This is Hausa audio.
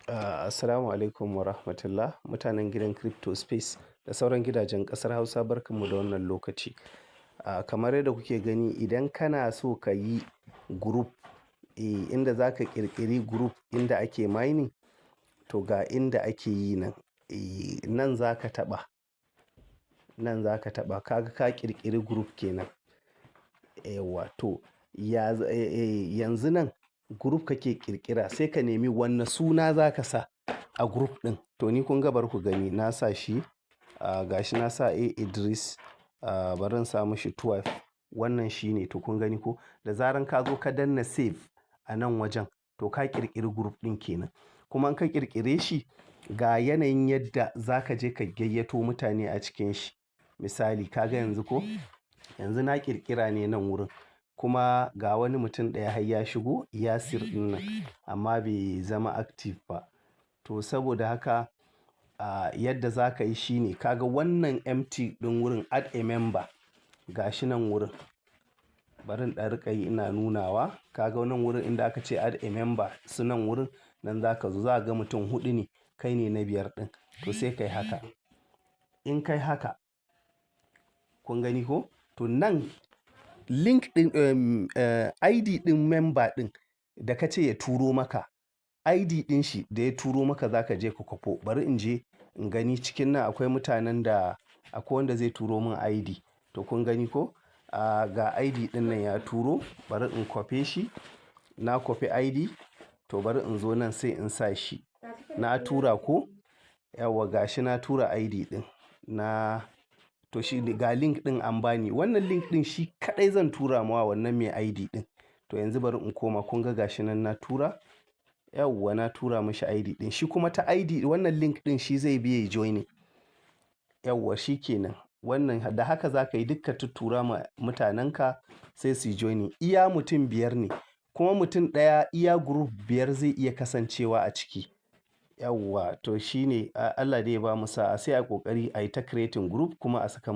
Assalamu alaikum wa rahmatullah. Mutanen gidan Crypto Space da sauran gidajen ƙasar Hausa barkanmu da wannan lokaci. Kamar yadda kuke gani, idan kana so ka yi group, inda za ka ƙirƙiri group inda ake mining, to ga inda ake yi nan. Nan za ka taɓa, nan za ka taɓa. Kaga ka ƙirƙiri group kenan. Yawwa to yanzu nan group kake ƙirƙira, sai ka nemi wanne suna za ka sa a group ɗin. To ni kun ga bari ku gani, na sa shi, gashi na sa A Idris, bari in sa mashi 12. Wannan shi ne, to kun gani ko? Da zaran ka zo ka danna save a nan wajen, to ka ƙirƙiri group ɗin kenan. Kuma in ka ƙirƙire shi, ga yanayin yadda za ka je ka gayyato mutane a cikin shi. Misali, ka ga yanzu ko? Yanzu na ƙirƙira ne nan wurin. Kuma ga wani mutum ɗaya har ya shigo, Yasir ɗin nan, amma bai zama active ba. To saboda haka, yadda za ka yi shi ne, ka ga wannan empty ɗin wurin, add a member. Ga shi nan wurin. Bari in ɗan riƙa yi ina nunawa. Ka ga wannan wurin inda aka ce add a member, su nan wurin, nan za ka zo. Za ka ga mutum huɗu ne, kai ne na biyar ɗin. To sai ka yi haka. In ka yi haka, kun gani ko? To nan link ɗin, ID ɗin member ɗin da ka ce ya turo maka, ID ɗin shi da ya turo maka za ka je ka kwafo. Bari in je in gani cikin nan akwai mutanen da akwai wanda zai turo min ID. To kun gani ko? Ga ID ɗin nan ya turo. Bari in kwafe shi. Na kwafi ID. To bari in zo nan sai in sa shi. Na tura ko? Yawwa ga shi na tura ID ɗin. To shi ga link ɗin an bani. Wannan link ɗin shi kaɗai zan tura ma wannan mai ID ɗin. To yanzu bari in koma. Kun ga gashi nan na tura? Yawwa na tura mashi ID ɗin. Shi kuma ta ID wannan link ɗin shi zai bi yayi joining. Yawwa shi kenan. Wannan da haka za ka yi dukka tuttura ma mutanenka sai su yi joining. Iya mutum biyar ne. Kuma mutum ɗaya iya group biyar zai iya kasancewa a ciki. Yawwa to shi ne, Allah dai ya bamu sa'a, sai a ƙoƙari a yi ta creating group kuma a saka.